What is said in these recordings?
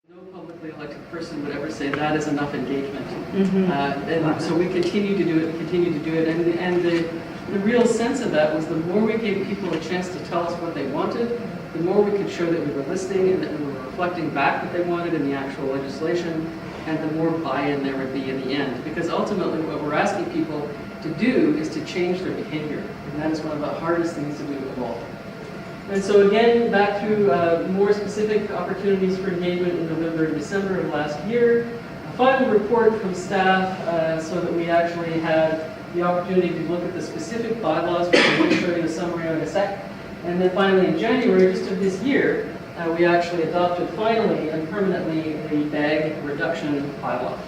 No publicly elected person would ever say that is enough engagement. And so we continue to do it, and the real sense of that was the more we gave people a chance to tell us what they wanted, the more we could show that we were listening and that we were reflecting back what they wanted in the actual legislation, and the more buy-in there would be in the end. Because ultimately what we're asking people to do is to change their behavior, and that is one of the hardest things to do of all. And so again, back through more specific opportunities for engagement in November and December of last year, a final report from staff so that we actually had the opportunity to look at the specific bylaws, which I'm going to show you the summary in a sec. And then finally in January, just of this year, we actually adopted finally and permanently the bag reduction bylaw.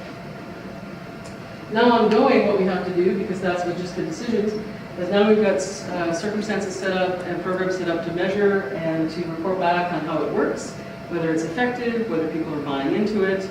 Now ongoing, what we have to do, because that's what just the decisions, is now we've got circumstances set up and programs set up to measure and to report back on how it works, whether it's effective, whether people are buying into it,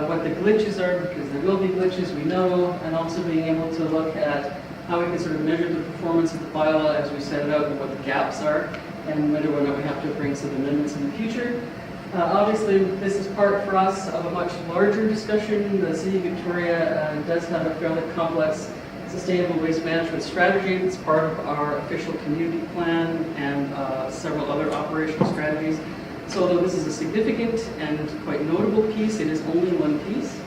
what the glitches are, because there will be glitches, we know, and also being able to look at how we can sort of measure the performance of the bylaw as we set it out and what the gaps are, and whether or not we have to bring some amendments in the future. Obviously, this is part for us of a much larger discussion. The City of Victoria does have a fairly complex sustainable waste management strategy. It's part of our official community plan and several other operational strategies. So although this is a significant and quite notable piece, it is only one piece.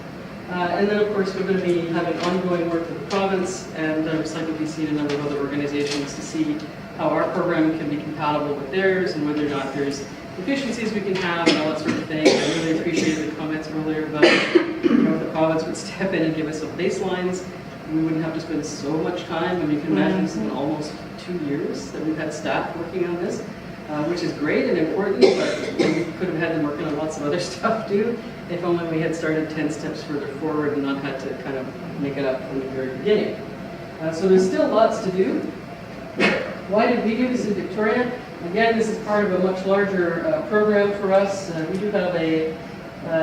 And then of course we're going to be having ongoing work with the province and Recycle BC and a number of other organizations to see how our program can be compatible with theirs and whether or not there's efficiencies we can have and all that sort of thing. I really appreciated the comments earlier about if the province would step in and give us some baselines. We wouldn't have to spend so much time, and you can imagine this has been almost 2 years that we've had staff working on this, which is great and important, but we could have had them working on lots of other stuff too, if only we had started 10 steps further forward and not had to kind of make it up from the very beginning. So there's still lots to do. Why did we do this in Victoria? Again, this is part of a much larger program for us. We do have I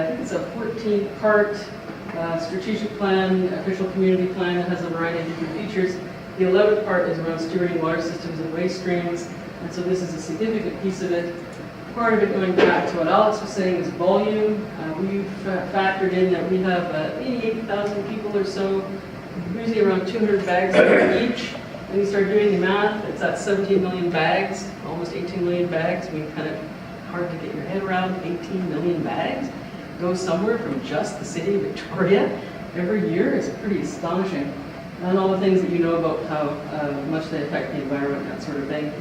think it's a 14-part strategic plan, official community plan that has a variety of different features. The 11th part is around stewarding water systems and waste streams, and so this is a significant piece of it. Part of it, going back to what Alex was saying, is volume. We've factored in that we have 88,000 people or so, usually around 200 bags each. When you start doing the math, it's at 17 million bags, almost 18 million bags. I mean, kind of hard to get your head around 18 million bags. Go somewhere from just the City of Victoria every year is pretty astonishing. And all the things that you know about how much they affect the environment, that sort of thing.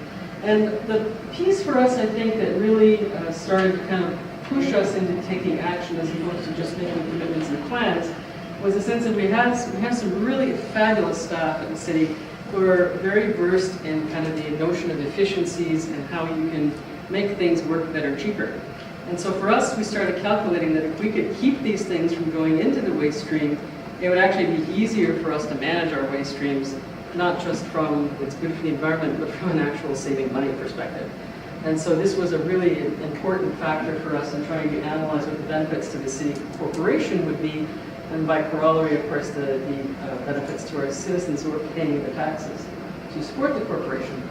And the piece for us, I think, that really started to kind of push us into taking action as opposed to just making commitments and plans was the sense that we have some really fabulous staff at the city who are very versed in kind of the notion of efficiencies and how you can make things work better, cheaper. And so for us, we started calculating that if we could keep these things from going into the waste stream, it would actually be easier for us to manage our waste streams, not just from it's good for the environment, but from an actual saving money perspective. And so this was a really important factor for us in trying to analyze what the benefits to the city corporation would be, and by corollary, of course, the benefits to our citizens who are paying the taxes to support the corporation.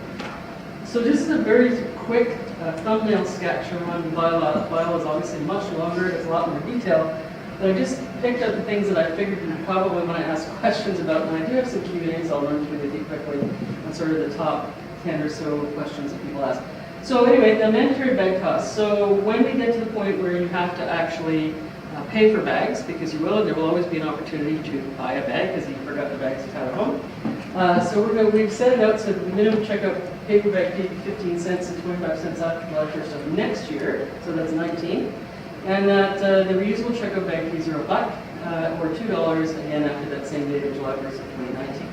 So this is a very quick thumbnail sketch around the bylaw. The bylaw is obviously much longer, it has a lot more detail, but I just picked out the things that I figured you'd probably want to ask questions about, and I do have some Q&As I'll run through with you quickly on sort of the top 10 or so questions that people ask. So anyway, the mandatory bag costs. So when we get to the point where you have to actually pay for bags, because there will always be an opportunity to buy a bag because you forgot the bags at home. So we've set it out so the minimum checkout paper bag fee 15 cents and 25 cents after July 1st of next year, so that's 19. And that the reusable checkout bag fees are $1 or $2 again after that same date of July 1st of 2019.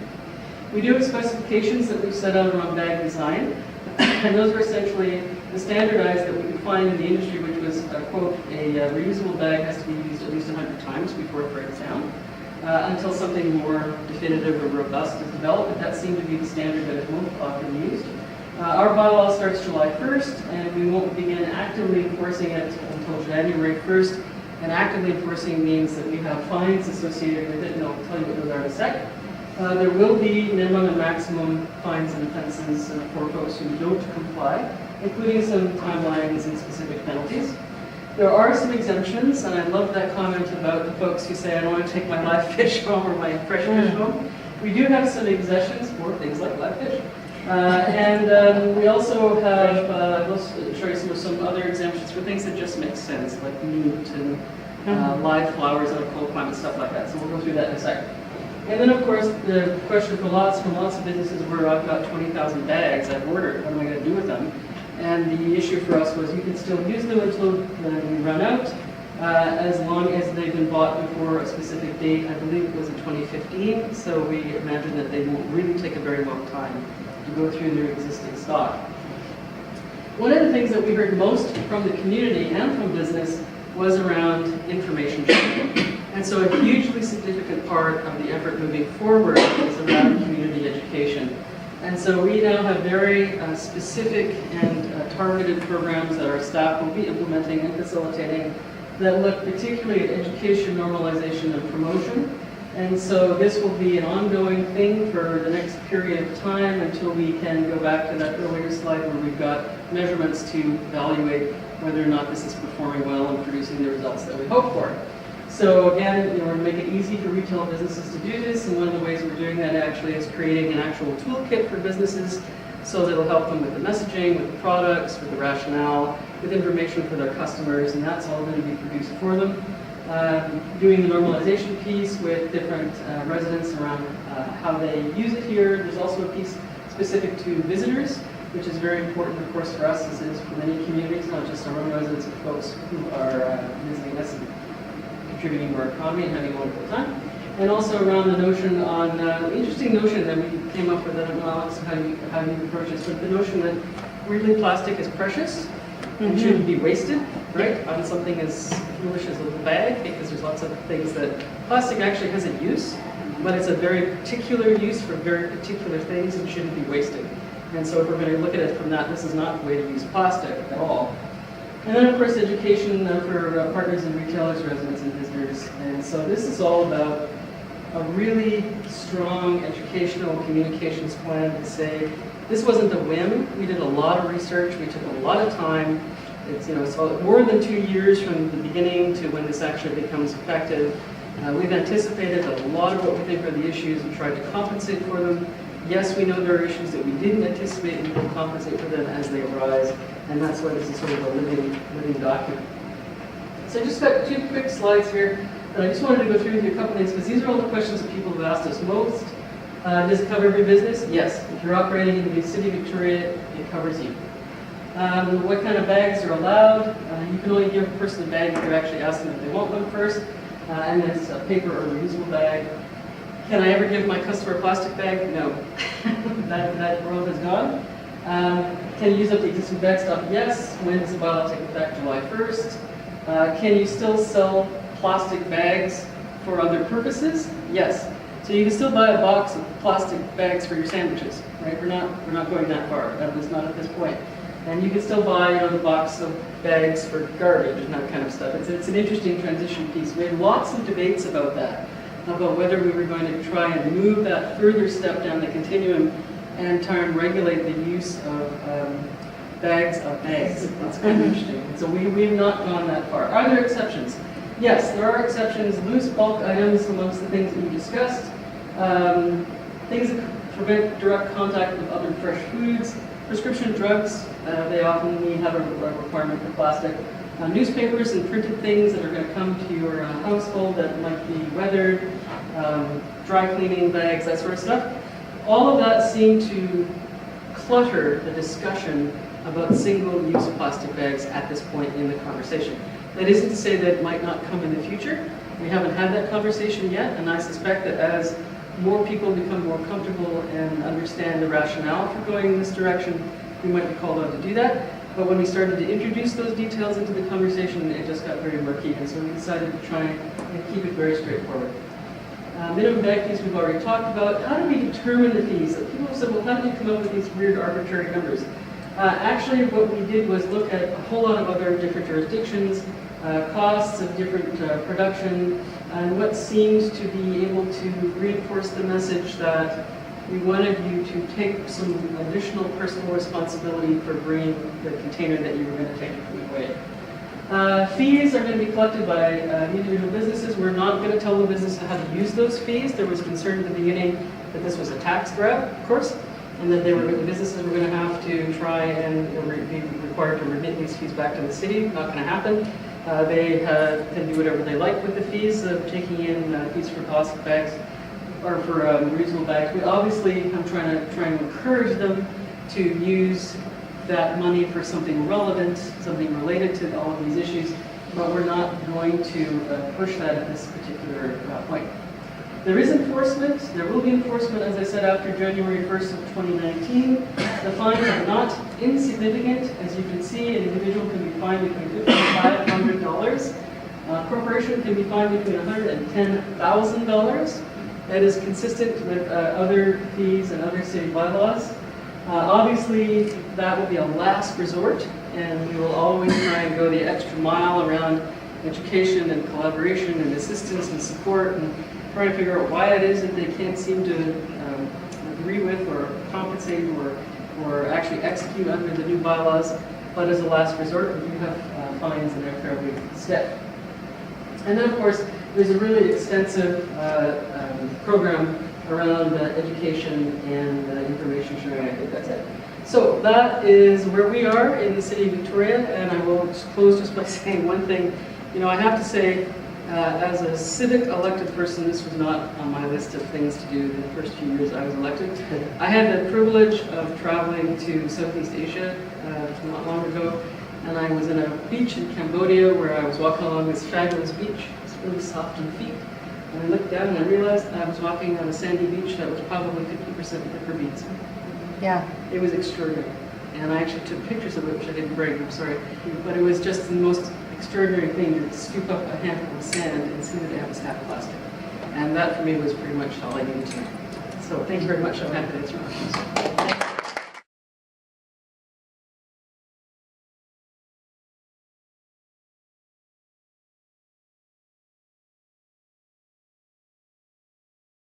We do have specifications that we've set out around bag design, and those are essentially the standardized that we could find in the industry, which was, quote, a reusable bag has to be used at least 100 times before it breaks down, until something more definitive or robust is developed, but that seemed to be the standard that is most often used. Our bylaw starts July 1st, and we won't begin actively enforcing it until January 1st, and actively enforcing means that we have fines associated with it, and I'll tell you what those are in a sec. There will be minimum and maximum fines and offenses for folks who don't comply, including some timelines and specific penalties. There are some exemptions, and I love that comment about the folks who say, I don't want to take my live fish home or my fresh fish home. We do have some exemptions for things like live fish. And we also have, let's show you some other exemptions for things that just make sense, like meat and live flowers on a cold climate, stuff like that. So we'll go through that in a second. And then, of course, the question from lots of businesses where I've got 20,000 bags I've ordered, what am I going to do with them? And the issue for us was you can still use them until we run out, as long as they've been bought before a specific date. I believe it was in 2015, so we imagine that they won't really take a very long time to go through their existing stock. One of the things that we heard most from the community and from business was around information sharing. And so a hugely significant part of the effort moving forward is around community education. And so we now have very specific and targeted programs that our staff will be implementing and facilitating that look particularly at education, normalization, and promotion. And so this will be an ongoing thing for the next period of time until we can go back to that earlier slide where we've got measurements to evaluate whether or not this is performing well and producing the results that we hope for. So again, we're make it easy for retail businesses to do this, and one of the ways we're doing that actually is creating an actual toolkit for businesses so that it'll help them with the messaging, with the products, with the rationale, with information for their customers, and that's all going to be produced for them. Doing the normalization piece with different residents around how they use it here. There's also a piece specific to visitors, which is very important, of course, for us, as it is for many communities, not just our own residents, but folks who are visiting us and contributing to our economy and having a wonderful time. And also around the notion on, interesting notion that we came up with, I don't know, Alex, how you approach this, but the notion that really plastic is precious and shouldn't be wasted, right, on something as foolish as a little bag, because there's lots of things that plastic actually has a use, but it's a very particular use for very particular things and shouldn't be wasted. And so if we're going to look at it from that, this is not the way to use plastic at all. And then, of course, education for partners and retailers, residents, and visitors. And so this is all about a really strong educational communications plan to say, this wasn't a whim. We did a lot of research. We took a lot of time. It's, so more than 2 years from the beginning to when this actually becomes effective. We've anticipated a lot of what we think are the issues and tried to compensate for them. Yes, we know there are issues that we didn't anticipate, and we'll compensate for them as they arise, and that's why this is sort of a living document. So I just got 2 quick slides here, but I just wanted to go through with you a couple things, because these are all the questions that people have asked us most. Does it cover every business? Yes. If you're operating in the city of Victoria, it covers you. What kind of bags are allowed? You can only give a person a bag if you actually ask them if they want one first, and it's a paper or reusable bag. Can I ever give my customer a plastic bag? No. that world is gone. Can you use up the existing bag stock? Yes. When does the bylaw take effect? July 1st. Can you still sell plastic bags for other purposes? Yes. So you can still buy a box of plastic bags for your sandwiches, right? We're not going that far, at least not at this point. And you can still buy, the box of bags for garbage and that kind of stuff. It's an interesting transition piece. We had lots of debates about that, about whether we were going to try and move that further step down the continuum and try and regulate the use of bags of bags. That's kind of interesting. So we've not gone that far. Are there exceptions? Yes, there are exceptions. Loose bulk items amongst the things that we discussed. Things that prevent direct contact with other fresh foods. Prescription drugs, they often have a requirement for plastic. Newspapers and printed things that are going to come to your household that might be weathered, dry cleaning bags, that sort of stuff. All of that seemed to clutter the discussion about single-use plastic bags at this point in the conversation. That isn't to say that it might not come in the future. We haven't had that conversation yet, and I suspect that as more people become more comfortable and understand the rationale for going in this direction, we might be called on to do that. But when we started to introduce those details into the conversation, it just got very murky, and so we decided to try and keep it very straightforward. Minimum bag fees we've already talked about. How do we determine the fees? People said, well, how did you come up with these weird arbitrary numbers? Actually, what we did was look at a whole lot of other different jurisdictions, costs of different production, and what seemed to be able to reinforce the message that we wanted you to take some additional personal responsibility for bringing the container that you were going to take your food away. Fees are going to be collected by individual businesses. We're not going to tell the business how to use those fees. There was concern at the beginning that this was a tax grab, of course, and that the businesses were going to have to try and be required to remit these fees back to the city. Not going to happen. They can do whatever they like with the fees of taking in fees for plastic bags or for reusable bags. We obviously, I'm trying to encourage them to use that money for something relevant, something related to all of these issues, but we're not going to push that at this particular point. There is enforcement. There will be enforcement, as I said, after January 1st of 2019. The fines are not insignificant. As you can see, an individual can be fined between $50 and $500. A corporation can be fined between $100 and $10,000. That is consistent with other fees and other city bylaws. Obviously, that will be a last resort, and we will always try and go the extra mile around education and collaboration and assistance and support and trying to figure out why it is that they can't seem to agree with or compensate or actually execute under the new bylaws. But as a last resort, we do have fines and they're fairly stiff. And then, of course, there's a really extensive program around education and information sharing. I think that's it. So that is where we are in the city of Victoria, and I will close just by saying one thing. You know, I have to say, as a civic elected person, this was not on my list of things to do in the first few years I was elected. I had the privilege of traveling to Southeast Asia not long ago, and I was in a beach in Cambodia where I was walking along this fabulous beach. It's really soft on the feet. And I looked down and I realized I was walking on a sandy beach that was probably 50% thicker beads. Yeah. It was extraordinary. And I actually took pictures of it, which I didn't bring, I'm sorry. But it was just the most extraordinary thing to scoop up a handful of sand and see that it was half plastic. And that for me was pretty much all I needed to know. So thank you very much. I'm happy to answer questions.